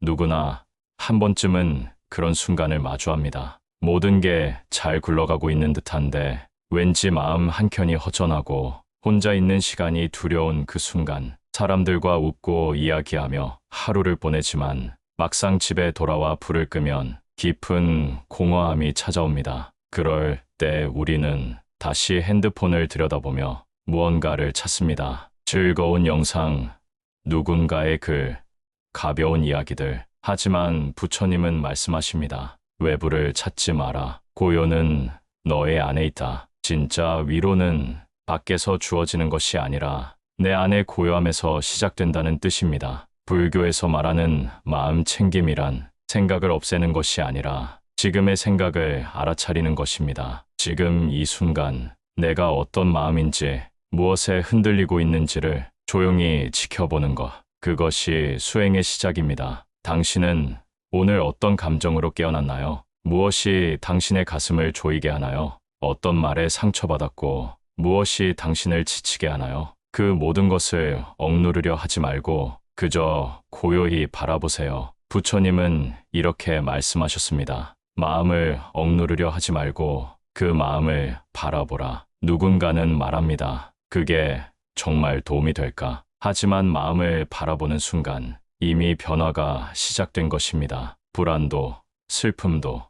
누구나 한 번쯤은 그런 순간을 마주합니다. 모든 게 잘 굴러가고 있는 듯한데 왠지 마음 한켠이 허전하고 혼자 있는 시간이 두려운 그 순간, 사람들과 웃고 이야기하며 하루를 보내지만 막상 집에 돌아와 불을 끄면 깊은 공허함이 찾아옵니다. 그럴 때 우리는 다시 핸드폰을 들여다보며 무언가를 찾습니다. 즐거운 영상, 누군가의 글, 가벼운 이야기들. 하지만 부처님은 말씀하십니다. 외부를 찾지 마라. 고요는 너의 안에 있다. 진짜 위로는 밖에서 주어지는 것이 아니라 내 안의 고요함에서 시작된다는 뜻입니다. 불교에서 말하는 마음 챙김이란 생각을 없애는 것이 아니라 지금의 생각을 알아차리는 것입니다. 지금 이 순간 내가 어떤 마음인지, 무엇에 흔들리고 있는지를 조용히 지켜보는 것. 그것이 수행의 시작입니다. 당신은 오늘 어떤 감정으로 깨어났나요? 무엇이 당신의 가슴을 조이게 하나요? 어떤 말에 상처받았고 무엇이 당신을 지치게 하나요? 그 모든 것을 억누르려 하지 말고 그저 고요히 바라보세요. 부처님은 이렇게 말씀하셨습니다. 마음을 억누르려 하지 말고 그 마음을 바라보라. 누군가는 말합니다. 그게 정말 도움이 될까? 하지만 마음을 바라보는 순간 이미 변화가 시작된 것입니다. 불안도, 슬픔도,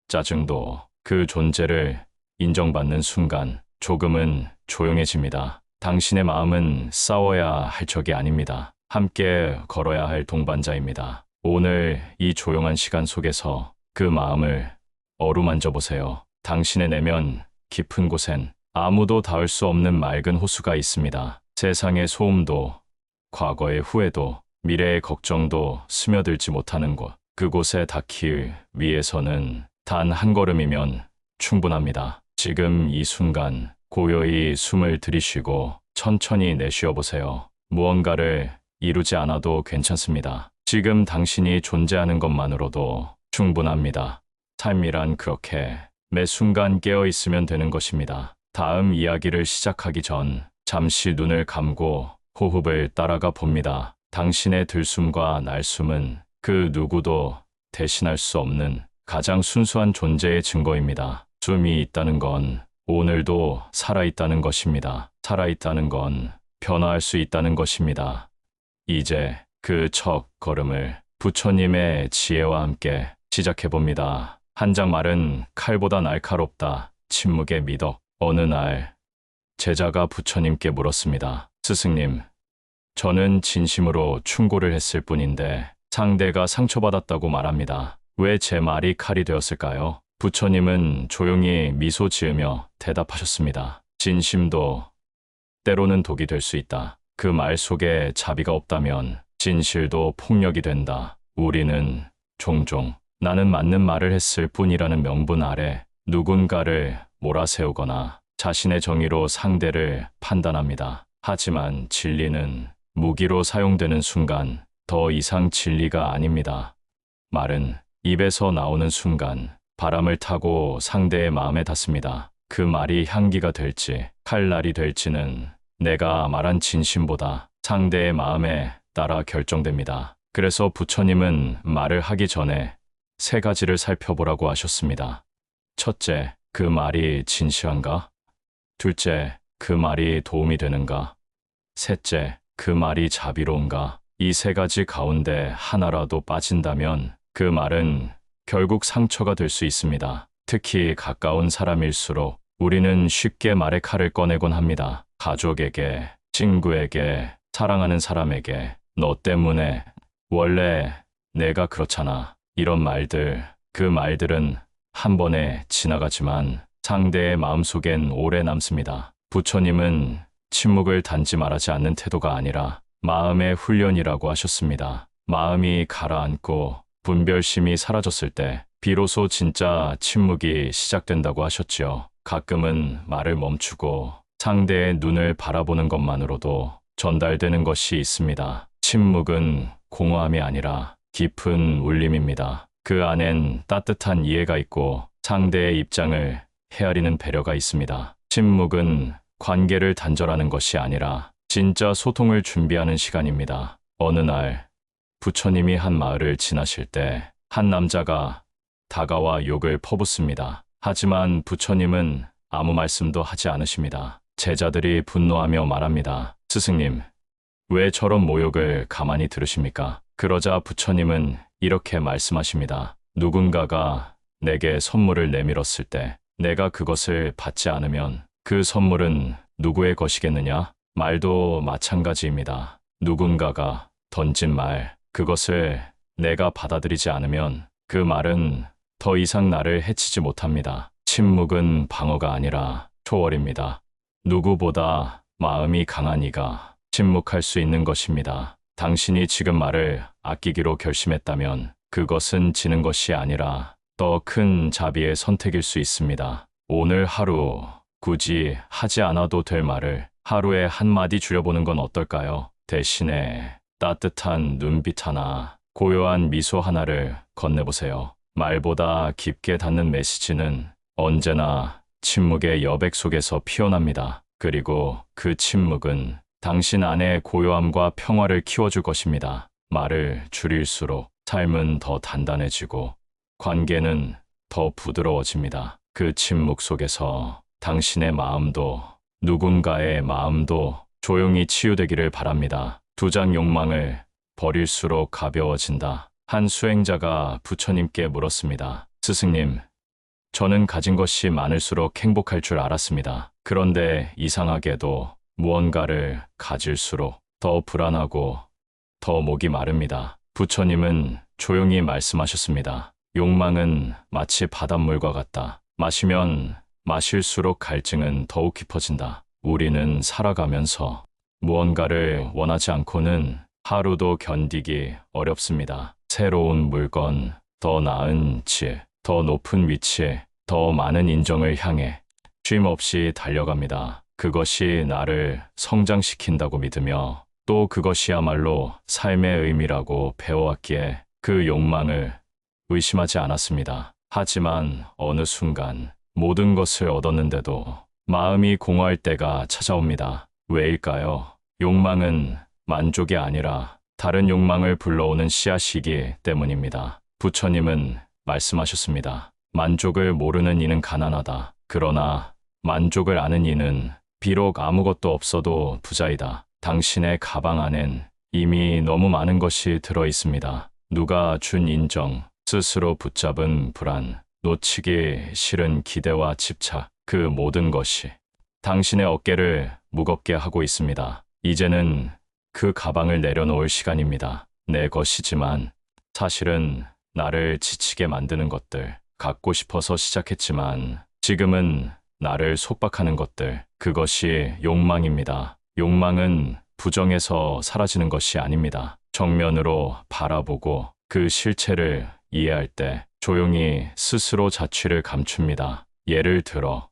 짜증도 그 존재를 인정받는 순간 조금은 조용해집니다. 당신의 마음은 싸워야 할 적이 아닙니다. 함께 걸어야 할 동반자입니다. 오늘 이 조용한 시간 속에서 그 마음을 어루만져 보세요. 당신의 내면 깊은 곳엔 아무도 닿을 수 없는 맑은 호수가 있습니다. 세상의 소음도, 과거의 후회도, 미래의 걱정도 스며들지 못하는 곳. 그곳에 닿기 위해서는 단 한 걸음이면 충분합니다. 지금 이 순간 고요히 숨을 들이쉬고 천천히 내쉬어 보세요. 무언가를 이루지 않아도 괜찮습니다. 지금 당신이 존재하는 것만으로도 충분합니다. 삶이란 그렇게 매 순간 깨어 있으면 되는 것입니다. 다음 이야기를 시작하기 전 잠시 눈을 감고 호흡을 따라가 봅니다. 당신의 들숨과 날숨은 그 누구도 대신할 수 없는 가장 순수한 존재의 증거입니다. 숨이 있다는 건 오늘도 살아있다는 것입니다. 살아있다는 건 변화할 수 있다는 것입니다. 이제 그 첫 걸음을 부처님의 지혜와 함께 시작해봅니다. 한 장 말은 칼보다 날카롭다. 침묵의 미덕. 어느 날 제자가 부처님께 물었습니다. 스승님, 저는 진심으로 충고를 했을 뿐인데 상대가 상처받았다고 말합니다. 왜 제 말이 칼이 되었을까요? 부처님은 조용히 미소 지으며 대답하셨습니다. 진심도 때로는 독이 될 수 있다. 그 말 속에 자비가 없다면 진실도 폭력이 된다. 우리는 종종 나는 맞는 말을 했을 뿐이라는 명분 아래 누군가를 몰아세우거나 자신의 정의로 상대를 판단합니다. 하지만 진리는 무기로 사용되는 순간 더 이상 진리가 아닙니다. 말은 입에서 나오는 순간 바람을 타고 상대의 마음에 닿습니다. 그 말이 향기가 될지 칼날이 될지는 내가 말한 진심보다 상대의 마음에 따라 결정됩니다. 그래서 부처님은 말을 하기 전에 세 가지를 살펴보라고 하셨습니다. 첫째, 그 말이 진실한가? 둘째, 그 말이 도움이 되는가? 셋째, 그 말이 자비로운가? 이 세 가지 가운데 하나라도 빠진다면 그 말은 결국 상처가 될 수 있습니다. 특히 가까운 사람일수록 우리는 쉽게 말의 칼을 꺼내곤 합니다. 가족에게, 친구에게, 사랑하는 사람에게, 너 때문에, 원래 내가 그렇잖아. 이런 말들, 그 말들은 한 번에 지나가지만 상대의 마음속엔 오래 남습니다. 부처님은 침묵을 단지 말하지 않는 태도가 아니라 마음의 훈련이라고 하셨습니다. 마음이 가라앉고 분별심이 사라졌을 때 비로소 진짜 침묵이 시작된다고 하셨지요. 가끔은 말을 멈추고 상대의 눈을 바라보는 것만으로도 전달되는 것이 있습니다. 침묵은 공허함이 아니라 깊은 울림입니다. 그 안엔 따뜻한 이해가 있고 상대의 입장을 헤아리는 배려가 있습니다. 침묵은 관계를 단절하는 것이 아니라 진짜 소통을 준비하는 시간입니다. 어느 날 부처님이 한 마을을 지나실 때 한 남자가 다가와 욕을 퍼붓습니다. 하지만 부처님은 아무 말씀도 하지 않으십니다. 제자들이 분노하며 말합니다. 스승님, 왜 저런 모욕을 가만히 들으십니까? 그러자 부처님은 이렇게 말씀하십니다. 누군가가 내게 선물을 내밀었을 때 내가 그것을 받지 않으면 그 선물은 누구의 것이겠느냐? 말도 마찬가지입니다. 누군가가 던진 말, 그것을 내가 받아들이지 않으면 그 말은 더 이상 나를 해치지 못합니다. 침묵은 방어가 아니라 초월입니다. 누구보다 마음이 강한 이가 침묵할 수 있는 것입니다. 당신이 지금 말을 아끼기로 결심했다면 그것은 지는 것이 아니라 더 큰 자비의 선택일 수 있습니다. 오늘 하루 굳이 하지 않아도 될 말을 하루에 한마디 줄여보는 건 어떨까요? 대신에 따뜻한 눈빛 하나, 고요한 미소 하나를 건네보세요. 말보다 깊게 닿는 메시지는 언제나 침묵의 여백 속에서 피어납니다. 그리고 그 침묵은 당신 안의 고요함과 평화를 키워줄 것입니다. 말을 줄일수록 삶은 더 단단해지고 관계는 더 부드러워집니다. 그 침묵 속에서 당신의 마음도 누군가의 마음도 조용히 치유되기를 바랍니다. 두장 욕망을 버릴수록 가벼워진다. 한 수행자가 부처님께 물었습니다. 스승님, 저는 가진 것이 많을수록 행복할 줄 알았습니다. 그런데 이상하게도 무언가를 가질수록 더 불안하고 더 목이 마릅니다. 부처님은 조용히 말씀하셨습니다. 욕망은 마치 바닷물과 같다. 마시면 마실수록 갈증은 더욱 깊어진다. 우리는 살아가면서 무언가를 원하지 않고는 하루도 견디기 어렵습니다. 새로운 물건, 더 나은 집, 더 높은 위치, 더 많은 인정을 향해 쉼 없이 달려갑니다. 그것이 나를 성장시킨다고 믿으며 또 그것이야말로 삶의 의미라고 배워왔기에 그 욕망을 의심하지 않았습니다. 하지만 어느 순간 모든 것을 얻었는데도 마음이 공허할 때가 찾아옵니다. 왜일까요? 욕망은 만족이 아니라 다른 욕망을 불러오는 씨앗이기 때문입니다. 부처님은 말씀하셨습니다. 만족을 모르는 이는 가난하다. 그러나 만족을 아는 이는 비록 아무것도 없어도 부자이다. 당신의 가방 안엔 이미 너무 많은 것이 들어 있습니다. 누가 준 인정, 스스로 붙잡은 불안, 놓치기 싫은 기대와 집착, 그 모든 것이 당신의 어깨를 무겁게 하고 있습니다. 이제는 그 가방을 내려놓을 시간입니다. 내 것이지만 사실은 나를 지치게 만드는 것들, 갖고 싶어서 시작했지만 지금은 나를 속박하는 것들, 그것이 욕망입니다. 욕망은 부정에서 사라지는 것이 아닙니다. 정면으로 바라보고 그 실체를 이해할 때 조용히 스스로 자취를 감춥니다. 예를 들어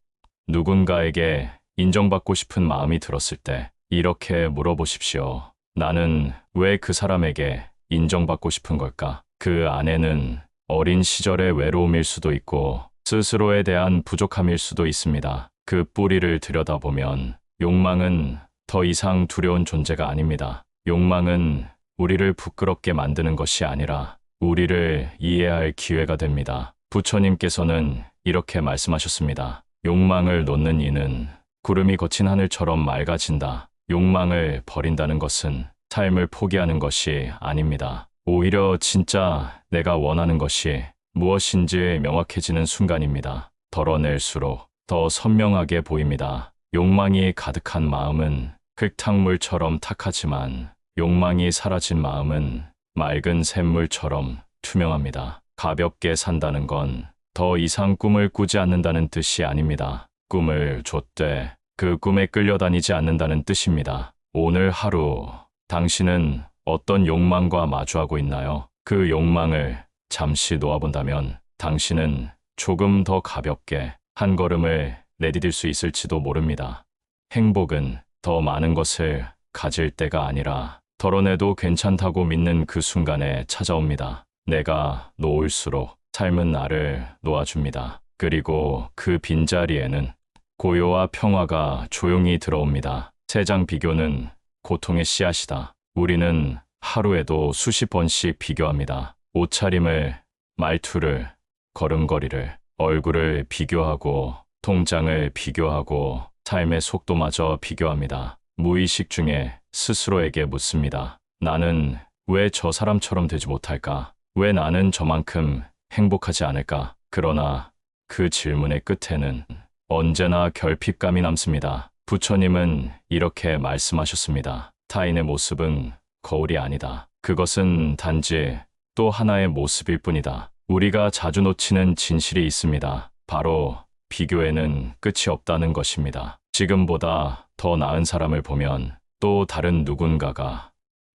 누군가에게 인정받고 싶은 마음이 들었을 때 이렇게 물어보십시오. 나는 왜 그 사람에게 인정받고 싶은 걸까? 그 안에는 어린 시절의 외로움일 수도 있고 스스로에 대한 부족함일 수도 있습니다. 그 뿌리를 들여다보면 욕망은 더 이상 두려운 존재가 아닙니다. 욕망은 우리를 부끄럽게 만드는 것이 아니라 우리를 이해할 기회가 됩니다. 부처님께서는 이렇게 말씀하셨습니다. 욕망을 놓는 이는 구름이 거친 하늘처럼 맑아진다. 욕망을 버린다는 것은 삶을 포기하는 것이 아닙니다. 오히려 진짜 내가 원하는 것이 무엇인지 명확해지는 순간입니다. 덜어낼수록 더 선명하게 보입니다. 욕망이 가득한 마음은 흙탕물처럼 탁하지만 욕망이 사라진 마음은 맑은 샘물처럼 투명합니다. 가볍게 산다는 건 더 이상 꿈을 꾸지 않는다는 뜻이 아닙니다. 꿈을 좇되 그 꿈에 끌려다니지 않는다는 뜻입니다. 오늘 하루 당신은 어떤 욕망과 마주하고 있나요? 그 욕망을 잠시 놓아본다면 당신은 조금 더 가볍게 한 걸음을 내디딜 수 있을지도 모릅니다. 행복은 더 많은 것을 가질 때가 아니라 덜어내도 괜찮다고 믿는 그 순간에 찾아옵니다. 내가 놓을수록 삶은 나를 놓아줍니다. 그리고 그 빈자리에는 고요와 평화가 조용히 들어옵니다. 세 장 비교는 고통의 씨앗이다. 우리는 하루에도 수십 번씩 비교합니다. 옷차림을, 말투를, 걸음걸이를, 얼굴을 비교하고, 통장을 비교하고, 삶의 속도마저 비교합니다. 무의식 중에 스스로에게 묻습니다. 나는 왜 저 사람처럼 되지 못할까? 왜 나는 저만큼 행복하지 않을까? 그러나 그 질문의 끝에는 언제나 결핍감이 남습니다. 부처님은 이렇게 말씀하셨습니다. 타인의 모습은 거울이 아니다. 그것은 단지 또 하나의 모습일 뿐이다. 우리가 자주 놓치는 진실이 있습니다. 바로 비교에는 끝이 없다는 것입니다. 지금보다 더 나은 사람을 보면 또 다른 누군가가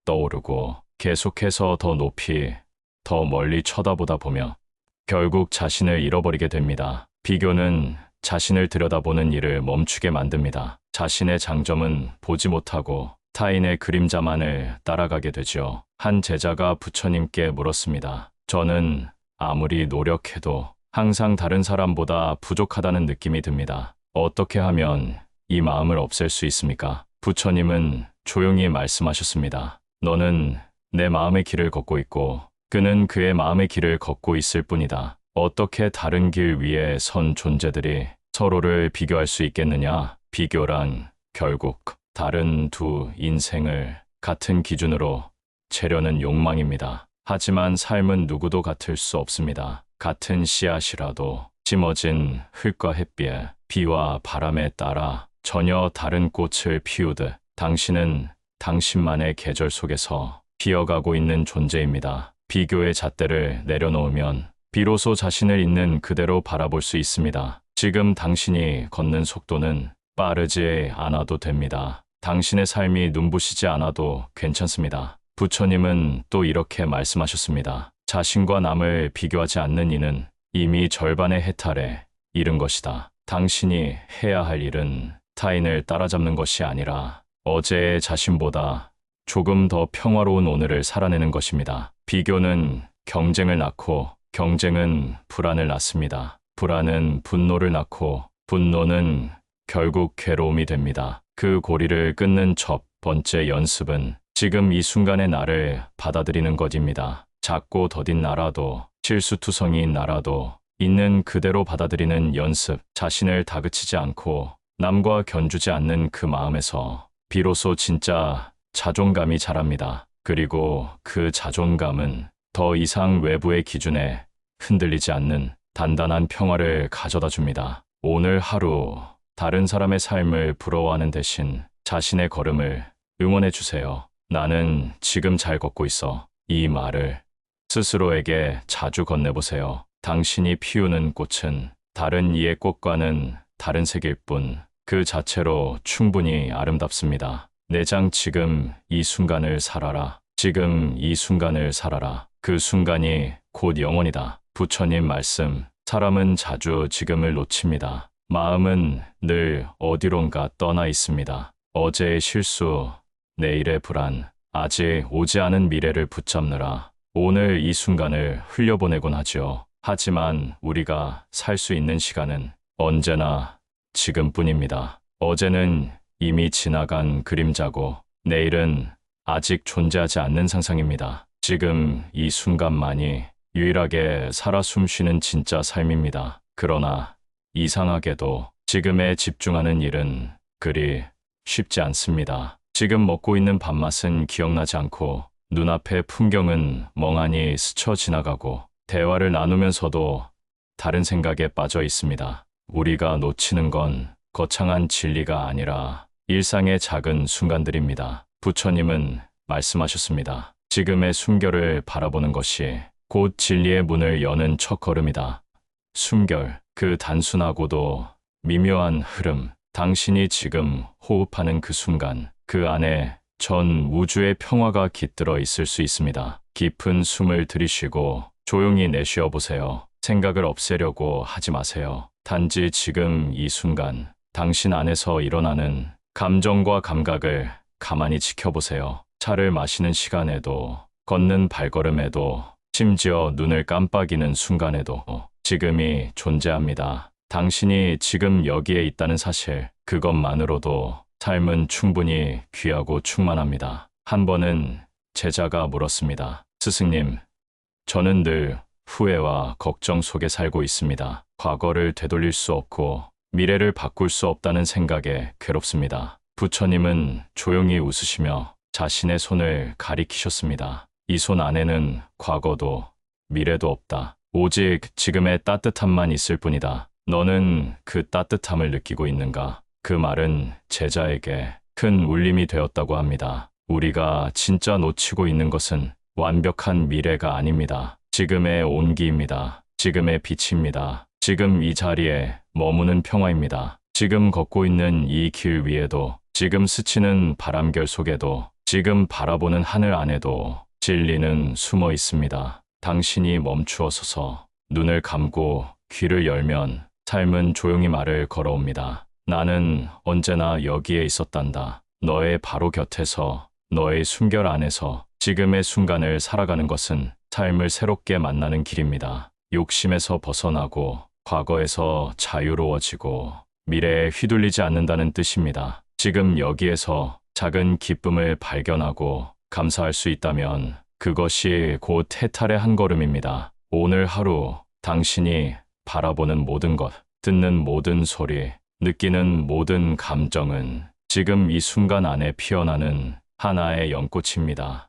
떠오르고 계속해서 더 높이, 더 멀리 쳐다보다 보며 결국 자신을 잃어버리게 됩니다. 비교는 자신을 들여다보는 일을 멈추게 만듭니다. 자신의 장점은 보지 못하고 타인의 그림자만을 따라가게 되죠. 한 제자가 부처님께 물었습니다. 저는 아무리 노력해도 항상 다른 사람보다 부족하다는 느낌이 듭니다. 어떻게 하면 이 마음을 없앨 수 있습니까? 부처님은 조용히 말씀하셨습니다. 너는 내 마음의 길을 걷고 있고 그는 그의 마음의 길을 걷고 있을 뿐이다. 어떻게 다른 길 위에 선 존재들이 서로를 비교할 수 있겠느냐? 비교란 결국 다른 두 인생을 같은 기준으로 재려는 욕망입니다. 하지만 삶은 누구도 같을 수 없습니다. 같은 씨앗이라도 심어진 흙과 햇빛, 비와 바람에 따라 전혀 다른 꽃을 피우듯 당신은 당신만의 계절 속에서 피어가고 있는 존재입니다. 비교의 잣대를 내려놓으면 비로소 자신을 있는 그대로 바라볼 수 있습니다. 지금 당신이 걷는 속도는 빠르지 않아도 됩니다. 당신의 삶이 눈부시지 않아도 괜찮습니다. 부처님은 또 이렇게 말씀하셨습니다. 자신과 남을 비교하지 않는 이는 이미 절반의 해탈에 이른 것이다. 당신이 해야 할 일은 타인을 따라잡는 것이 아니라 어제의 자신보다 조금 더 평화로운 오늘을 살아내는 것입니다. 비교는 경쟁을 낳고 경쟁은 불안을 낳습니다. 불안은 분노를 낳고 분노는 결국 괴로움이 됩니다. 그 고리를 끊는 첫 번째 연습은 지금 이 순간의 나를 받아들이는 것입니다. 작고 더딘 나라도 실수투성이인 나라도 있는 그대로 받아들이는 연습, 자신을 다그치지 않고 남과 견주지 않는 그 마음에서 비로소 진짜 자존감이 자랍니다. 그리고 그 자존감은 더 이상 외부의 기준에 흔들리지 않는 단단한 평화를 가져다 줍니다. 오늘 하루 다른 사람의 삶을 부러워하는 대신 자신의 걸음을 응원해 주세요. 나는 지금 잘 걷고 있어. 이 말을 스스로에게 자주 건네보세요. 당신이 피우는 꽃은 다른 이의 꽃과는 다른 색일 뿐 그 자체로 충분히 아름답습니다. 내장 지금 이 순간을 살아라. 지금 이 순간을 살아라. 그 순간이 곧 영원이다. 부처님 말씀. 사람은 자주 지금을 놓칩니다. 마음은 늘 어디론가 떠나 있습니다. 어제의 실수, 내일의 불안, 아직 오지 않은 미래를 붙잡느라 오늘 이 순간을 흘려보내곤 하죠. 하지만 우리가 살 수 있는 시간은 언제나 지금뿐입니다. 어제는 이미 지나간 그림자고 내일은 아직 존재하지 않는 상상입니다. 지금 이 순간만이 유일하게 살아 숨쉬는 진짜 삶입니다. 그러나 이상하게도 지금에 집중하는 일은 그리 쉽지 않습니다. 지금 먹고 있는 밥맛은 기억나지 않고 눈앞의 풍경은 멍하니 스쳐 지나가고 대화를 나누면서도 다른 생각에 빠져 있습니다. 우리가 놓치는 건 거창한 진리가 아니라 일상의 작은 순간들입니다. 부처님은 말씀하셨습니다. 지금의 숨결을 바라보는 것이 곧 진리의 문을 여는 첫걸음이다. 숨결, 그 단순하고도 미묘한 흐름, 당신이 지금 호흡하는 그 순간, 그 안에 전 우주의 평화가 깃들어 있을 수 있습니다. 깊은 숨을 들이쉬고 조용히 내쉬어 보세요. 생각을 없애려고 하지 마세요. 단지 지금 이 순간, 당신 안에서 일어나는 감정과 감각을 가만히 지켜보세요. 차를 마시는 시간에도, 걷는 발걸음에도, 심지어 눈을 깜빡이는 순간에도 지금이 존재합니다. 당신이 지금 여기에 있다는 사실, 그것만으로도 삶은 충분히 귀하고 충만합니다. 한 번은 제자가 물었습니다. 스승님, 저는 늘 후회와 걱정 속에 살고 있습니다. 과거를 되돌릴 수 없고 미래를 바꿀 수 없다는 생각에 괴롭습니다. 부처님은 조용히 웃으시며 자신의 손을 가리키셨습니다. 이 손 안에는 과거도 미래도 없다. 오직 지금의 따뜻함만 있을 뿐이다. 너는 그 따뜻함을 느끼고 있는가? 그 말은 제자에게 큰 울림이 되었다고 합니다. 우리가 진짜 놓치고 있는 것은 완벽한 미래가 아닙니다. 지금의 온기입니다. 지금의 빛입니다. 지금 이 자리에 머무는 평화입니다. 지금 걷고 있는 이 길 위에도, 지금 스치는 바람결 속에도, 지금 바라보는 하늘 안에도 진리는 숨어 있습니다. 당신이 멈추어 서서 눈을 감고 귀를 열면 삶은 조용히 말을 걸어옵니다. 나는 언제나 여기에 있었단다. 너의 바로 곁에서, 너의 숨결 안에서 지금의 순간을 살아가는 것은 삶을 새롭게 만나는 길입니다. 욕심에서 벗어나고 과거에서 자유로워지고 미래에 휘둘리지 않는다는 뜻입니다. 지금 여기에서 작은 기쁨을 발견하고 감사할 수 있다면 그것이 곧 해탈의 한 걸음입니다. 오늘 하루 당신이 바라보는 모든 것, 듣는 모든 소리, 느끼는 모든 감정은 지금 이 순간 안에 피어나는 하나의 연꽃입니다.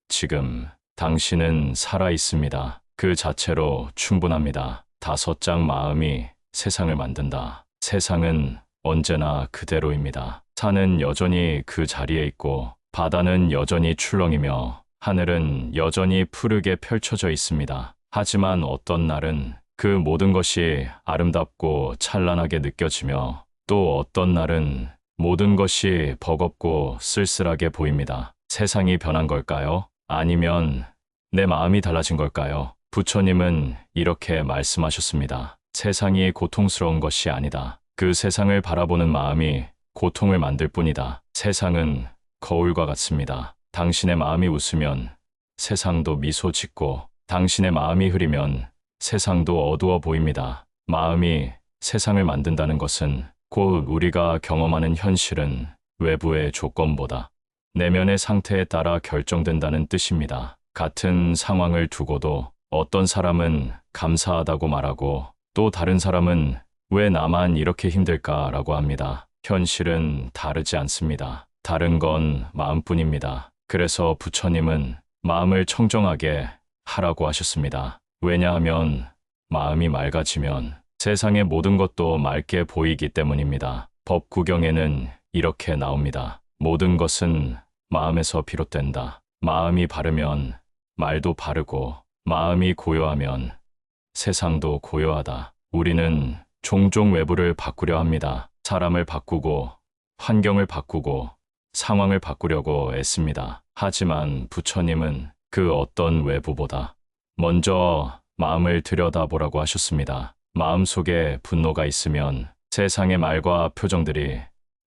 지금 당신은 살아 있습니다. 그 자체로 충분합니다. 5장 마음이 세상을 만든다. 세상은 언제나 그대로입니다. 산은 여전히 그 자리에 있고 바다는 여전히 출렁이며 하늘은 여전히 푸르게 펼쳐져 있습니다. 하지만 어떤 날은 그 모든 것이 아름답고 찬란하게 느껴지며 또 어떤 날은 모든 것이 버겁고 쓸쓸하게 보입니다. 세상이 변한 걸까요? 아니면 내 마음이 달라진 걸까요? 부처님은 이렇게 말씀하셨습니다. 세상이 고통스러운 것이 아니다. 그 세상을 바라보는 마음이 고통을 만들 뿐이다. 세상은 거울과 같습니다. 당신의 마음이 웃으면 세상도 미소 짓고 당신의 마음이 흐리면 세상도 어두워 보입니다. 마음이 세상을 만든다는 것은 곧 우리가 경험하는 현실은 외부의 조건보다 내면의 상태에 따라 결정된다는 뜻입니다. 같은 상황을 두고도 어떤 사람은 감사하다고 말하고 또 다른 사람은 왜 나만 이렇게 힘들까라고 합니다. 현실은 다르지 않습니다. 다른 건 마음뿐입니다. 그래서 부처님은 마음을 청정하게 하라고 하셨습니다. 왜냐하면 마음이 맑아지면 세상의 모든 것도 맑게 보이기 때문입니다. 법구경에는 이렇게 나옵니다. 모든 것은 마음에서 비롯된다. 마음이 바르면 말도 바르고 마음이 고요하면 세상도 고요하다. 우리는 종종 외부를 바꾸려 합니다. 사람을 바꾸고 환경을 바꾸고 상황을 바꾸려고 애씁니다. 하지만 부처님은 그 어떤 외부보다 먼저 마음을 들여다보라고 하셨습니다. 마음속에 분노가 있으면 세상의 말과 표정들이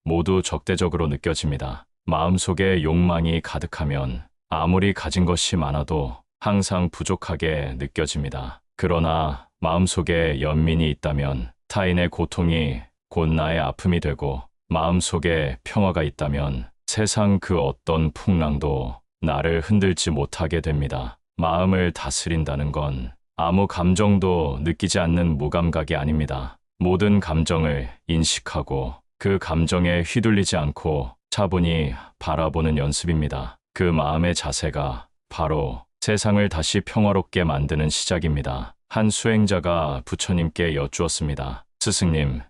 모두 적대적으로 느껴집니다. 마음속에 욕망이 가득하면 아무리 가진 것이 많아도 항상 부족하게 느껴집니다. 그러나 마음속에 연민이 있다면 타인의 고통이 곧 나의 아픔이 되고 마음속에 평화가 있다면 세상 그 어떤 풍랑도 나를 흔들지 못하게 됩니다. 마음을 다스린다는 건 아무 감정도 느끼지 않는 무감각이 아닙니다. 모든 감정을 인식하고 그 감정에 휘둘리지 않고 차분히 바라보는 연습입니다. 그 마음의 자세가 바로 세상을 다시 평화롭게 만드는 시작입니다. 한 수행자가 부처님께 여쭈었습니다. 스승님,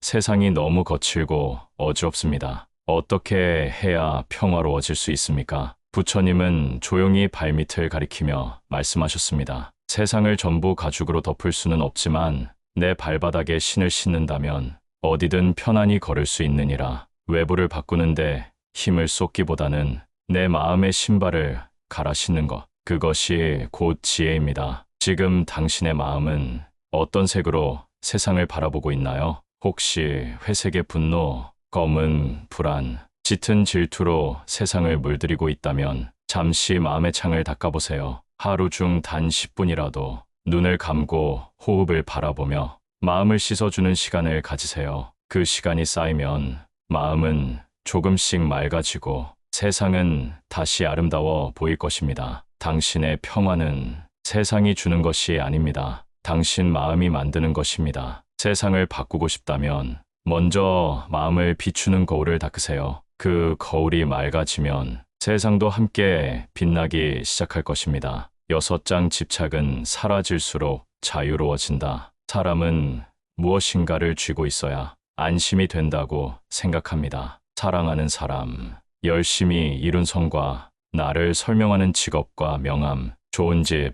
세상이 너무 거칠고 어지럽습니다. 어떻게 해야 평화로워질 수 있습니까? 부처님은 조용히 발밑을 가리키며 말씀하셨습니다. 세상을 전부 가죽으로 덮을 수는 없지만 내 발바닥에 신을 신는다면 어디든 편안히 걸을 수 있느니라. 외부를 바꾸는데 힘을 쏟기보다는 내 마음의 신발을 갈아 신는 것, 그것이 곧 지혜입니다. 지금 당신의 마음은 어떤 색으로 세상을 바라보고 있나요? 혹시 회색의 분노, 검은 불안, 짙은 질투로 세상을 물들이고 있다면 잠시 마음의 창을 닦아보세요. 하루 중 단 10분이라도 눈을 감고 호흡을 바라보며 마음을 씻어주는 시간을 가지세요. 그 시간이 쌓이면 마음은 조금씩 맑아지고 세상은 다시 아름다워 보일 것입니다. 당신의 평화는 세상이 주는 것이 아닙니다. 당신 마음이 만드는 것입니다. 세상을 바꾸고 싶다면 먼저 마음을 비추는 거울을 닦으세요. 그 거울이 맑아지면 세상도 함께 빛나기 시작할 것입니다. 6장 집착은 사라질수록 자유로워진다. 사람은 무엇인가를 쥐고 있어야 안심이 된다고 생각합니다. 사랑하는 사람, 열심히 이룬 성과, 나를 설명하는 직업과 명함, 좋은 집,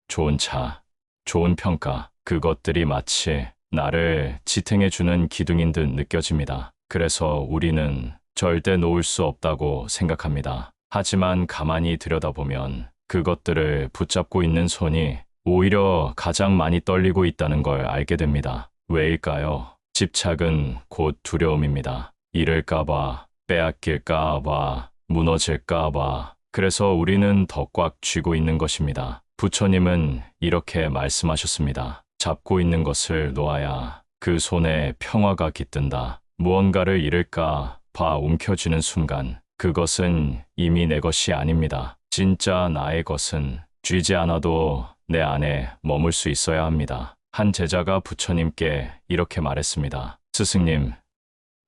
좋은 차, 좋은 평가, 그것들이 마치 나를 지탱해주는 기둥인 듯 느껴집니다. 그래서 우리는 절대 놓을 수 없다고 생각합니다. 하지만 가만히 들여다보면 그것들을 붙잡고 있는 손이 오히려 가장 많이 떨리고 있다는 걸 알게 됩니다. 왜일까요? 집착은 곧 두려움입니다. 잃을까봐, 빼앗길까봐, 무너질까봐. 그래서 우리는 더 꽉 쥐고 있는 것입니다. 부처님은 이렇게 말씀하셨습니다. 잡고 있는 것을 놓아야 그 손에 평화가 깃든다. 무언가를 잃을까 봐 움켜쥐는 순간 그것은 이미 내 것이 아닙니다. 진짜 나의 것은 쥐지 않아도 내 안에 머물 수 있어야 합니다. 한 제자가 부처님께 이렇게 말했습니다. 스승님,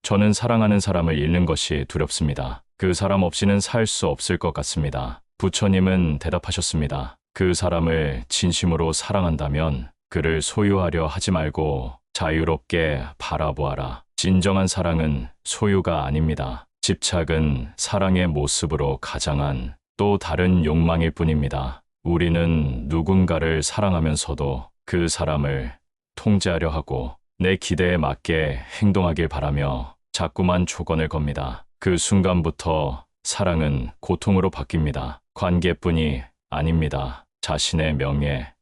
저는 사랑하는 사람을 잃는 것이 두렵습니다. 그 사람 없이는 살 수 없을 것 같습니다. 부처님은 대답하셨습니다. 그 사람을 진심으로 사랑한다면 그를 소유하려 하지 말고 자유롭게 바라보아라. 진정한 사랑은 소유가 아닙니다. 집착은 사랑의 모습으로 가장한 또 다른 욕망일 뿐입니다. 우리는 누군가를 사랑하면서도 그 사람을 통제하려 하고 내 기대에 맞게 행동하길 바라며 자꾸만 조건을 겁니다. 그 순간부터 사랑은 고통으로 바뀝니다. 관계뿐이 아닙니다. 자신의 명예,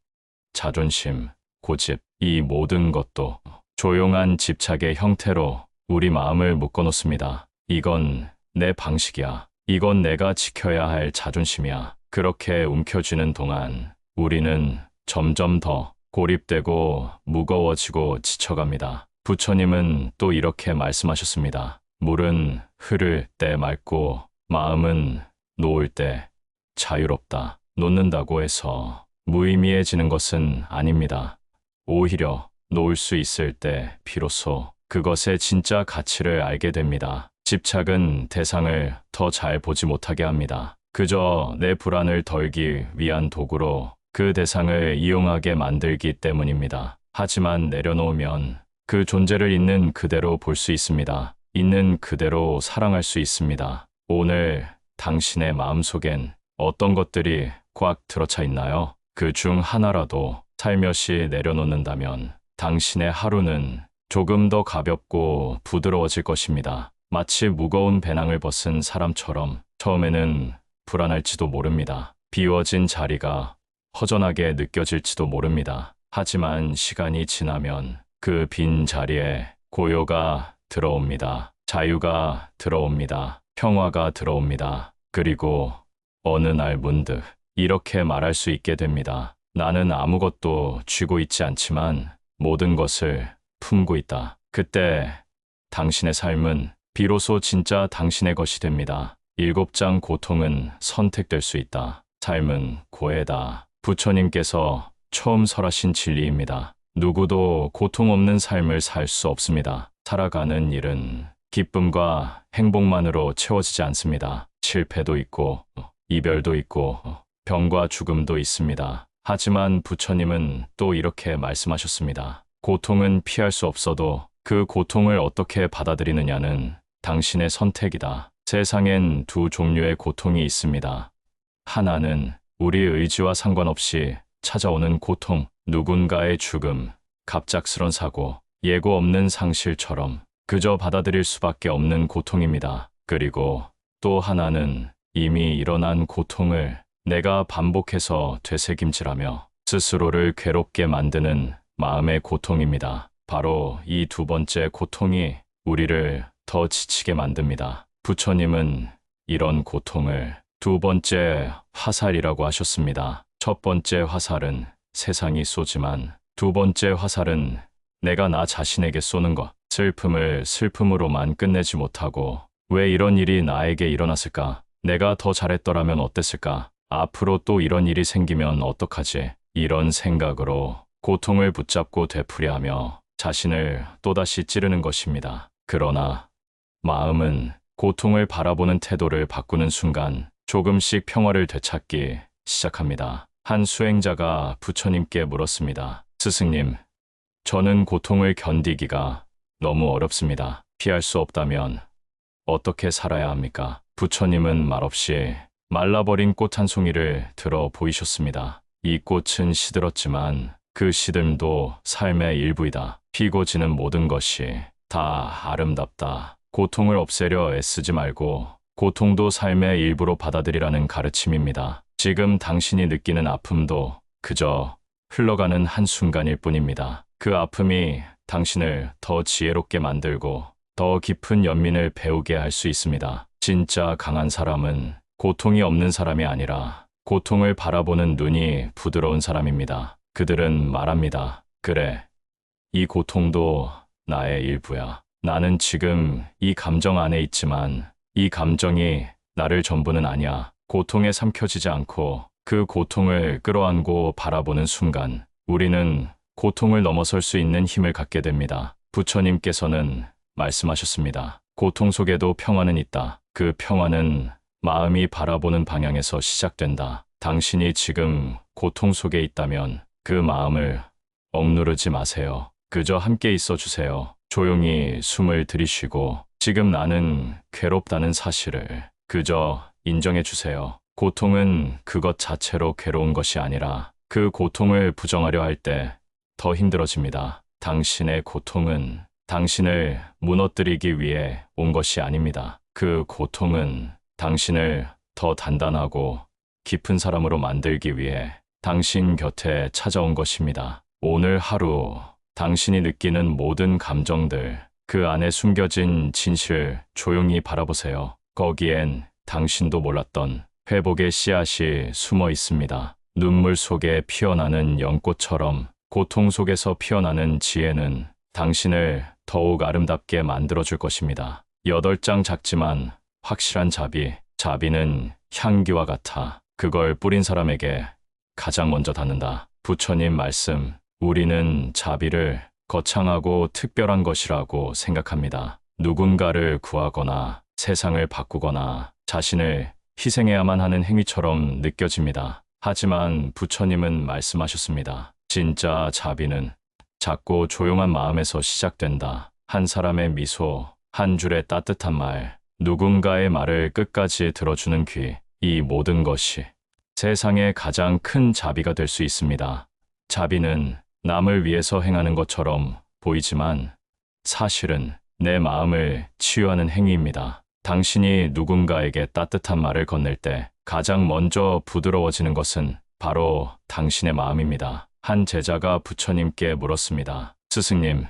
자존심, 고집, 이 모든 것도 조용한 집착의 형태로 우리 마음을 묶어놓습니다. 이건 내 방식이야. 이건 내가 지켜야 할 자존심이야. 그렇게 움켜쥐는 동안 우리는 점점 더 고립되고 무거워지고 지쳐갑니다. 부처님은 또 이렇게 말씀하셨습니다. 물은 흐를 때 맑고 마음은 놓을 때 자유롭다. 놓는다고 해서 무의미해지는 것은 아닙니다. 오히려 놓을 수 있을 때 비로소 그것의 진짜 가치를 알게 됩니다. 집착은 대상을 더 잘 보지 못하게 합니다. 그저 내 불안을 덜기 위한 도구로 그 대상을 이용하게 만들기 때문입니다. 하지만 내려놓으면 그 존재를 있는 그대로 볼 수 있습니다. 있는 그대로 사랑할 수 있습니다. 오늘 당신의 마음속엔 어떤 것들이 꽉 들어차 있나요? 그 중 하나라도 살며시 내려놓는다면 당신의 하루는 조금 더 가볍고 부드러워질 것입니다. 마치 무거운 배낭을 벗은 사람처럼 처음에는 불안할지도 모릅니다. 비워진 자리가 허전하게 느껴질지도 모릅니다. 하지만 시간이 지나면 그 빈 자리에 고요가 들어옵니다. 자유가 들어옵니다. 평화가 들어옵니다. 그리고 어느 날 문득 이렇게 말할 수 있게 됩니다. 나는 아무것도 쥐고 있지 않지만 모든 것을 품고 있다. 그때 당신의 삶은 비로소 진짜 당신의 것이 됩니다. 7장 고통은 선택될 수 있다. 삶은 고해다. 부처님께서 처음 설하신 진리입니다. 누구도 고통 없는 삶을 살 수 없습니다. 살아가는 일은 기쁨과 행복만으로 채워지지 않습니다. 실패도 있고 이별도 있고 병과 죽음도 있습니다. 하지만 부처님은 또 이렇게 말씀하셨습니다. 고통은 피할 수 없어도 그 고통을 어떻게 받아들이느냐는 당신의 선택이다. 세상엔 두 종류의 고통이 있습니다. 하나는 우리 의지와 상관없이 찾아오는 고통, 누군가의 죽음, 갑작스런 사고, 예고 없는 상실처럼 그저 받아들일 수밖에 없는 고통입니다. 그리고 또 하나는 이미 일어난 고통을 내가 반복해서 되새김질하며 스스로를 괴롭게 만드는 마음의 고통입니다. 바로 이 두 번째 고통이 우리를 더 지치게 만듭니다. 부처님은 이런 고통을 두 번째 화살이라고 하셨습니다. 첫 번째 화살은 세상이 쏘지만 두 번째 화살은 내가 나 자신에게 쏘는 것. 슬픔을 슬픔으로만 끝내지 못하고 왜 이런 일이 나에게 일어났을까? 내가 더 잘했더라면 어땠을까? 앞으로 또 이런 일이 생기면 어떡하지? 이런 생각으로 고통을 붙잡고 되풀이하며 자신을 또다시 찌르는 것입니다. 그러나 마음은 고통을 바라보는 태도를 바꾸는 순간 조금씩 평화를 되찾기 시작합니다. 한 수행자가 부처님께 물었습니다. 스승님, 저는 고통을 견디기가 너무 어렵습니다. 피할 수 없다면 어떻게 살아야 합니까? 부처님은 말없이 말라버린 꽃 한 송이를 들어 보이셨습니다. 이 꽃은 시들었지만 그 시들도 삶의 일부이다. 피고 지는 모든 것이 다 아름답다. 고통을 없애려 애쓰지 말고 고통도 삶의 일부로 받아들이라는 가르침입니다. 지금 당신이 느끼는 아픔도 그저 흘러가는 한순간일 뿐입니다. 그 아픔이 당신을 더 지혜롭게 만들고 더 깊은 연민을 배우게 할 수 있습니다. 진짜 강한 사람은 고통이 없는 사람이 아니라 고통을 바라보는 눈이 부드러운 사람입니다. 그들은 말합니다. 그래, 이 고통도 나의 일부야. 나는 지금 이 감정 안에 있지만 이 감정이 나를 전부는 아니야. 고통에 삼켜지지 않고 그 고통을 끌어안고 바라보는 순간 우리는 고통을 넘어설 수 있는 힘을 갖게 됩니다. 부처님께서는 말씀하셨습니다. 고통 속에도 평화는 있다. 그 평화는 마음이 바라보는 방향에서 시작된다. 당신이 지금 고통 속에 있다면 그 마음을 억누르지 마세요. 그저 함께 있어 주세요. 조용히 숨을 들이쉬고 지금 나는 괴롭다는 사실을 그저 인정해 주세요. 고통은 그것 자체로 괴로운 것이 아니라 그 고통을 부정하려 할 때 더 힘들어집니다. 당신의 고통은 당신을 무너뜨리기 위해 온 것이 아닙니다. 그 고통은 당신을 더 단단하고 깊은 사람으로 만들기 위해 당신 곁에 찾아온 것입니다. 오늘 하루 당신이 느끼는 모든 감정들, 그 안에 숨겨진 진실 조용히 바라보세요. 거기엔 당신도 몰랐던 회복의 씨앗이 숨어 있습니다. 눈물 속에 피어나는 연꽃처럼 고통 속에서 피어나는 지혜는 당신을 더욱 아름답게 만들어줄 것입니다. 8장 작지만 확실한 자비, 자비는 향기와 같아 그걸 뿌린 사람에게 가장 먼저 닿는다. 부처님 말씀, 우리는 자비를 거창하고 특별한 것이라고 생각합니다. 누군가를 구하거나 세상을 바꾸거나 자신을 희생해야만 하는 행위처럼 느껴집니다. 하지만 부처님은 말씀하셨습니다. 진짜 자비는 작고 조용한 마음에서 시작된다. 한 사람의 미소, 한 줄의 따뜻한 말, 누군가의 말을 끝까지 들어주는 귀, 이 모든 것이 세상의 가장 큰 자비가 될 수 있습니다. 자비는 남을 위해서 행하는 것처럼 보이지만 사실은 내 마음을 치유하는 행위입니다. 당신이 누군가에게 따뜻한 말을 건넬 때 가장 먼저 부드러워지는 것은 바로 당신의 마음입니다. 한 제자가 부처님께 물었습니다. 스승님,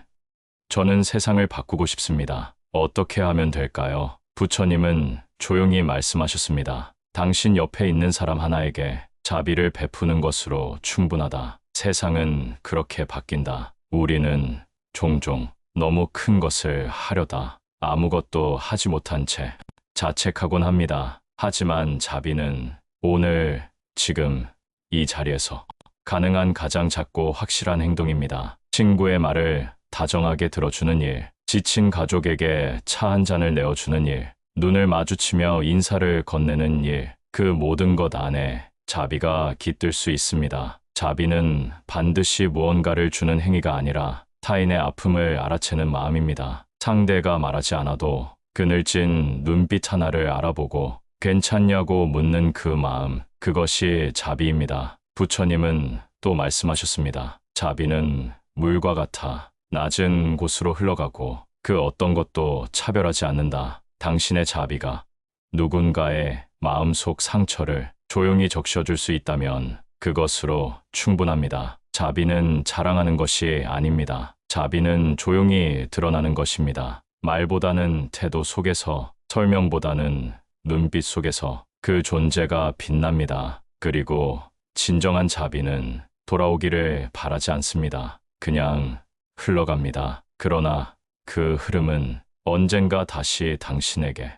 저는 세상을 바꾸고 싶습니다. 어떻게 하면 될까요? 부처님은 조용히 말씀하셨습니다. 당신 옆에 있는 사람 하나에게 자비를 베푸는 것으로 충분하다. 세상은 그렇게 바뀐다. 우리는 종종 너무 큰 것을 하려다 아무것도 하지 못한 채 자책하곤 합니다. 하지만 자비는 오늘, 지금, 이 자리에서 가능한 가장 작고 확실한 행동입니다. 친구의 말을 다정하게 들어주는 일, 지친 가족에게 차 한 잔을 내어주는 일, 눈을 마주치며 인사를 건네는 일, 그 모든 것 안에 자비가 깃들 수 있습니다. 자비는 반드시 무언가를 주는 행위가 아니라 타인의 아픔을 알아채는 마음입니다. 상대가 말하지 않아도 그늘진 눈빛 하나를 알아보고 괜찮냐고 묻는 그 마음, 그것이 자비입니다. 부처님은 또 말씀하셨습니다. 자비는 물과 같아 낮은 곳으로 흘러가고 그 어떤 것도 차별하지 않는다. 당신의 자비가 누군가의 마음속 상처를 조용히 적셔줄 수 있다면 그것으로 충분합니다. 자비는 자랑하는 것이 아닙니다. 자비는 조용히 드러나는 것입니다. 말보다는 태도 속에서, 설명보다는 눈빛 속에서 그 존재가 빛납니다. 그리고 진정한 자비는 돌아오기를 바라지 않습니다. 그냥 흘러갑니다. 그러나 그 흐름은 언젠가 다시 당신에게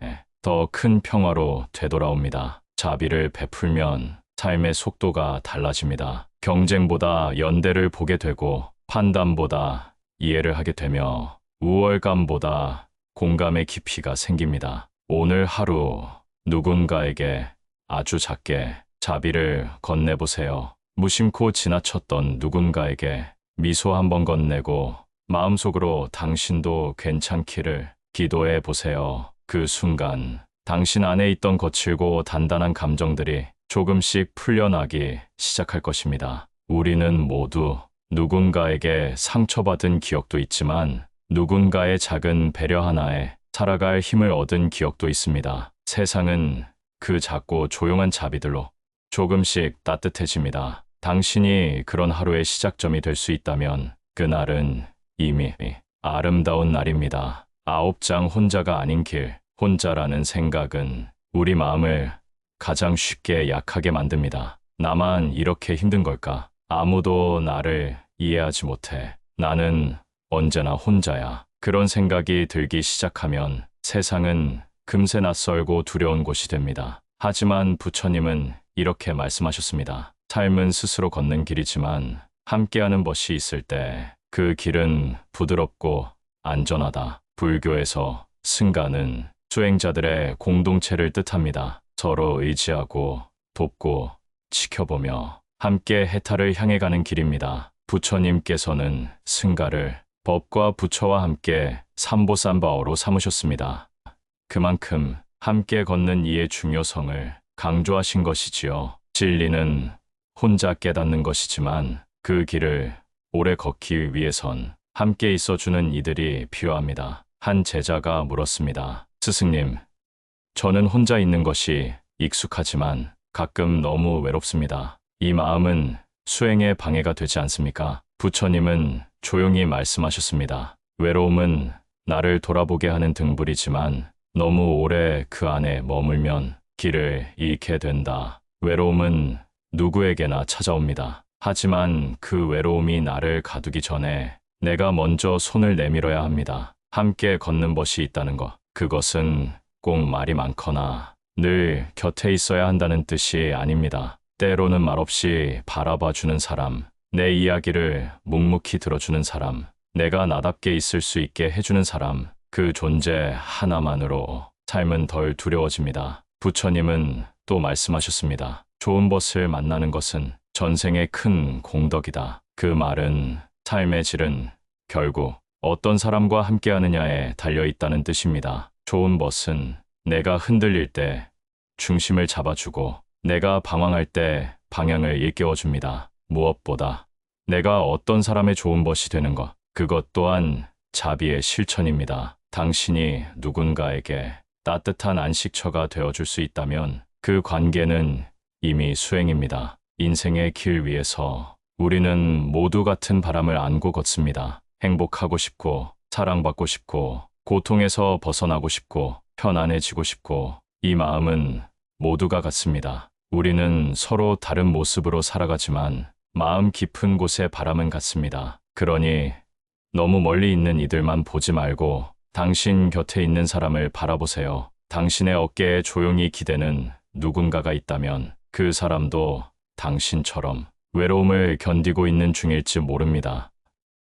더 큰 평화로 되돌아옵니다. 자비를 베풀면 삶의 속도가 달라집니다. 경쟁보다 연대를 보게 되고 판단보다 이해를 하게 되며 우월감보다 공감의 깊이가 생깁니다. 오늘 하루 누군가에게 아주 작게 자비를 건네보세요. 무심코 지나쳤던 누군가에게 미소 한번 건네고 마음속으로 당신도 괜찮기를 기도해 보세요. 그 순간 당신 안에 있던 거칠고 단단한 감정들이 조금씩 풀려나기 시작할 것입니다. 우리는 모두 누군가에게 상처받은 기억도 있지만 누군가의 작은 배려 하나에 살아갈 힘을 얻은 기억도 있습니다. 세상은 그 작고 조용한 자비들로 조금씩 따뜻해집니다. 당신이 그런 하루의 시작점이 될 수 있다면 그날은 이미 아름다운 날입니다. 9장 혼자가 아닌 길. 혼자라는 생각은 우리 마음을 가장 쉽게 약하게 만듭니다. 나만 이렇게 힘든 걸까? 아무도 나를 이해하지 못해. 나는 언제나 혼자야. 그런 생각이 들기 시작하면 세상은 금세 낯설고 두려운 곳이 됩니다. 하지만 부처님은 이렇게 말씀하셨습니다. 삶은 스스로 걷는 길이지만 함께하는 벗이 있을 때 그 길은 부드럽고 안전하다. 불교에서 승가는 수행자들의 공동체를 뜻합니다. 서로 의지하고 돕고 지켜보며 함께 해탈을 향해 가는 길입니다. 부처님께서는 승가를 법과 부처와 함께 삼보삼바어로 삼으셨습니다. 그만큼 함께 걷는 이의 중요성을 강조하신 것이지요. 진리는 혼자 깨닫는 것이지만 그 길을 오래 걷기 위해선 함께 있어주는 이들이 필요합니다. 한 제자가 물었습니다. 스승님, 저는 혼자 있는 것이 익숙하지만 가끔 너무 외롭습니다. 이 마음은 수행에 방해가 되지 않습니까? 부처님은 조용히 말씀하셨습니다. 외로움은 나를 돌아보게 하는 등불이지만 너무 오래 그 안에 머물면 길을 잃게 된다. 외로움은 누구에게나 찾아옵니다. 하지만 그 외로움이 나를 가두기 전에 내가 먼저 손을 내밀어야 합니다. 함께 걷는 벗이 있다는 것. 그것은 꼭 말이 많거나 늘 곁에 있어야 한다는 뜻이 아닙니다. 때로는 말없이 바라봐주는 사람, 내 이야기를 묵묵히 들어주는 사람, 내가 나답게 있을 수 있게 해주는 사람, 그 존재 하나만으로 삶은 덜 두려워집니다. 부처님은 또 말씀하셨습니다. 좋은 벗을 만나는 것은 전생의 큰 공덕이다. 그 말은 삶의 질은 결국 어떤 사람과 함께하느냐에 달려있다는 뜻입니다. 좋은 벗은 내가 흔들릴 때 중심을 잡아주고 내가 방황할 때 방향을 일깨워줍니다. 무엇보다 내가 어떤 사람의 좋은 벗이 되는 것, 그것 또한 자비의 실천입니다. 당신이 누군가에게 따뜻한 안식처가 되어줄 수 있다면 그 관계는 이미 수행입니다. 인생의 길 위에서 우리는 모두 같은 바람을 안고 걷습니다. 행복하고 싶고, 사랑받고 싶고, 고통에서 벗어나고 싶고, 편안해지고 싶고, 이 마음은 모두가 같습니다. 우리는 서로 다른 모습으로 살아가지만 마음 깊은 곳의 바람은 같습니다. 그러니 너무 멀리 있는 이들만 보지 말고 당신 곁에 있는 사람을 바라보세요. 당신의 어깨에 조용히 기대는 누군가가 있다면 그 사람도 당신처럼 외로움을 견디고 있는 중일지 모릅니다.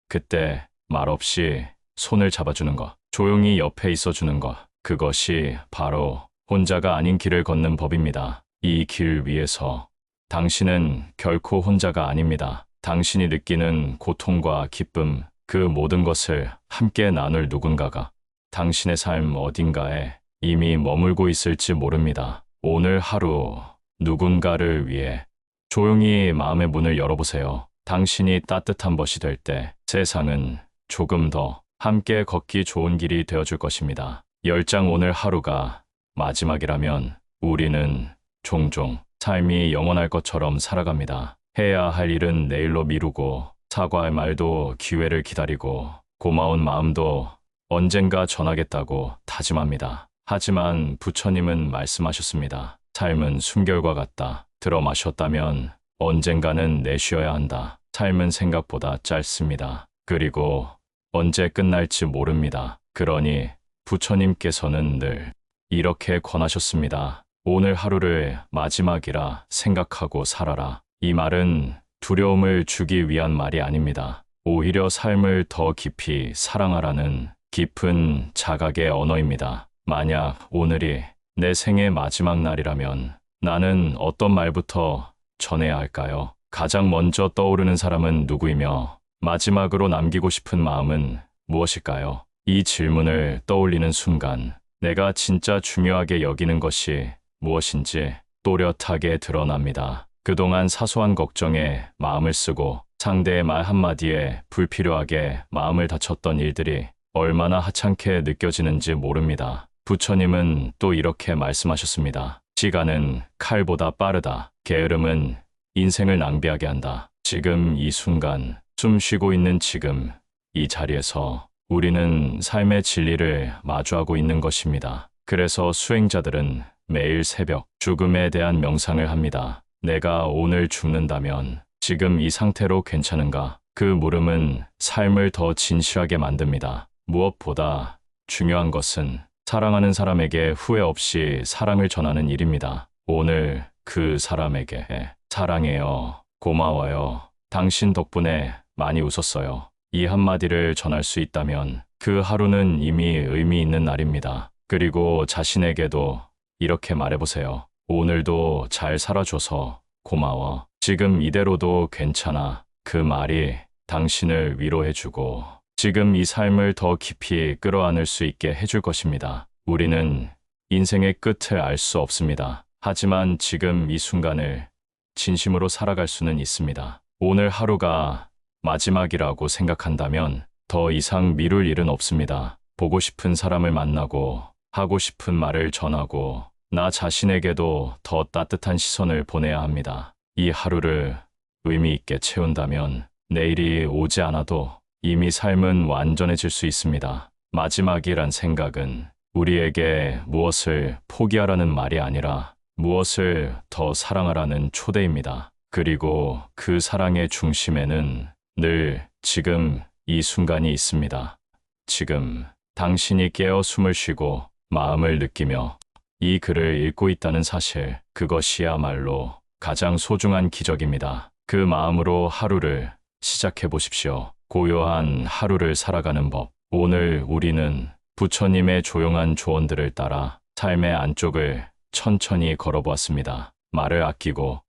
그때 말없이 손을 잡아주는 것, 조용히 옆에 있어주는 것, 그것이 바로 혼자가 아닌 길을 걷는 법입니다. 이 길 위에서 당신은 결코 혼자가 아닙니다. 당신이 느끼는 고통과 기쁨, 그 모든 것을 함께 나눌 누군가가 당신의 삶 어딘가에 이미 머물고 있을지 모릅니다. 오늘 하루 누군가를 위해 조용히 마음의 문을 열어보세요. 당신이 따뜻한 벗이 될 때 세상은 조금 더 함께 걷기 좋은 길이 되어줄 것입니다. 10장 오늘 하루가 마지막이라면 우리는 종종 삶이 영원할 것처럼 살아갑니다. 해야 할 일은 내일로 미루고 사과할 말도 기회를 기다리고 고마운 마음도 언젠가 전하겠다고 다짐합니다. 하지만 부처님은 말씀하셨습니다. 삶은 숨결과 같다. 들어 마셨다면 언젠가는 내쉬어야 한다. 삶은 생각보다 짧습니다. 그리고 언제 끝날지 모릅니다. 그러니 부처님께서는 늘 이렇게 권하셨습니다. 오늘 하루를 마지막이라 생각하고 살아라. 이 말은 두려움을 주기 위한 말이 아닙니다. 오히려 삶을 더 깊이 사랑하라는 깊은 자각의 언어입니다. 만약 오늘이 내 생의 마지막 날이라면 나는 어떤 말부터 전해야 할까요? 가장 먼저 떠오르는 사람은 누구이며 마지막으로 남기고 싶은 마음은 무엇일까요? 이 질문을 떠올리는 순간 내가 진짜 중요하게 여기는 것이 무엇인지 또렷하게 드러납니다. 그동안 사소한 걱정에 마음을 쓰고 상대의 말 한마디에 불필요하게 마음을 다쳤던 일들이 얼마나 하찮게 느껴지는지 모릅니다. 부처님은 또 이렇게 말씀하셨습니다. 시간은 칼보다 빠르다. 게으름은 인생을 낭비하게 한다. 지금 이 순간, 숨 쉬고 있는 지금, 이 자리에서 우리는 삶의 진리를 마주하고 있는 것입니다. 그래서 수행자들은 매일 새벽 죽음에 대한 명상을 합니다. 내가 오늘 죽는다면 지금 이 상태로 괜찮은가? 그 물음은 삶을 더 진실하게 만듭니다. 무엇보다 중요한 것은 사랑하는 사람에게 후회 없이 사랑을 전하는 일입니다. 오늘 그 사람에게 사랑해요. 고마워요. 당신 덕분에 많이 웃었어요. 이 한마디를 전할 수 있다면 그 하루는 이미 의미 있는 날입니다. 그리고 자신에게도 이렇게 말해보세요. 오늘도 잘 살아줘서 고마워. 지금 이대로도 괜찮아. 그 말이 당신을 위로해주고 지금 이 삶을 더 깊이 끌어안을 수 있게 해줄 것입니다. 우리는 인생의 끝을 알 수 없습니다. 하지만 지금 이 순간을 진심으로 살아갈 수는 있습니다. 오늘 하루가 마지막이라고 생각한다면 더 이상 미룰 일은 없습니다. 보고 싶은 사람을 만나고 하고 싶은 말을 전하고 나 자신에게도 더 따뜻한 시선을 보내야 합니다. 이 하루를 의미 있게 채운다면 내일이 오지 않아도 이미 삶은 완전해질 수 있습니다. 마지막이란 생각은 우리에게 무엇을 포기하라는 말이 아니라 무엇을 더 사랑하라는 초대입니다. 그리고 그 사랑의 중심에는 늘 지금 이 순간이 있습니다. 지금 당신이 깨어 숨을 쉬고 마음을 느끼며 이 글을 읽고 있다는 사실, 그것이야말로 가장 소중한 기적입니다. 그 마음으로 하루를 시작해 보십시오. 고요한 하루를 살아가는 법. 오늘 우리는 부처님의 조용한 조언들을 따라 삶의 안쪽을 천천히 걸어보았습니다. 말을 아끼고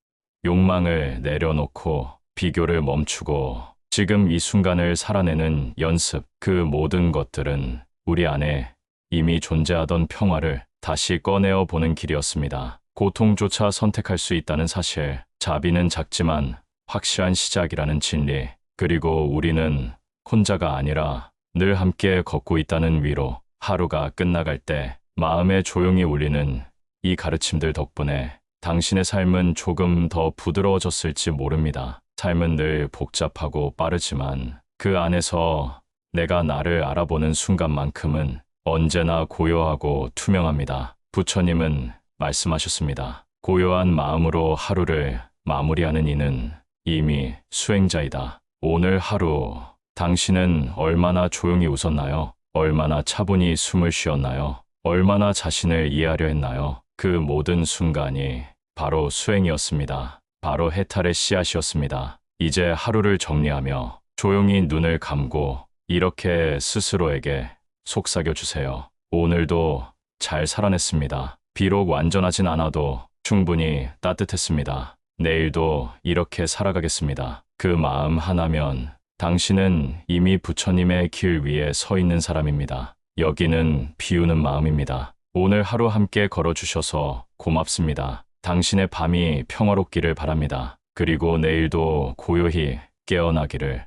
욕망을 내려놓고 비교를 멈추고 지금 이 순간을 살아내는 연습. 그 모든 것들은 우리 안에 이미 존재하던 평화를 다시 꺼내어 보는 길이었습니다. 고통조차 선택할 수 있다는 사실, 자비는 작지만 확실한 시작이라는 진리, 그리고 우리는 혼자가 아니라 늘 함께 걷고 있다는 위로. 하루가 끝나갈 때 마음에 조용히 울리는 이 가르침들 덕분에 당신의 삶은 조금 더 부드러워졌을지 모릅니다. 삶은 늘 복잡하고 빠르지만 그 안에서 내가 나를 알아보는 순간만큼은 언제나 고요하고 투명합니다. 부처님은 말씀하셨습니다. 고요한 마음으로 하루를 마무리하는 이는 이미 수행자이다. 오늘 하루 당신은 얼마나 조용히 웃었나요? 얼마나 차분히 숨을 쉬었나요? 얼마나 자신을 이해하려 했나요? 그 모든 순간이 바로 수행이었습니다. 바로 해탈의 씨앗이었습니다. 이제 하루를 정리하며 조용히 눈을 감고 이렇게 스스로에게 속삭여 주세요. 오늘도 잘 살아냈습니다. 비록 완전하진 않아도 충분히 따뜻했습니다. 내일도 이렇게 살아가겠습니다. 그 마음 하나면 당신은 이미 부처님의 길 위에 서 있는 사람입니다. 여기는 비우는 마음입니다. 오늘 하루 함께 걸어주셔서 고맙습니다. 당신의 밤이 평화롭기를 바랍니다. 그리고 내일도 고요히 깨어나기를.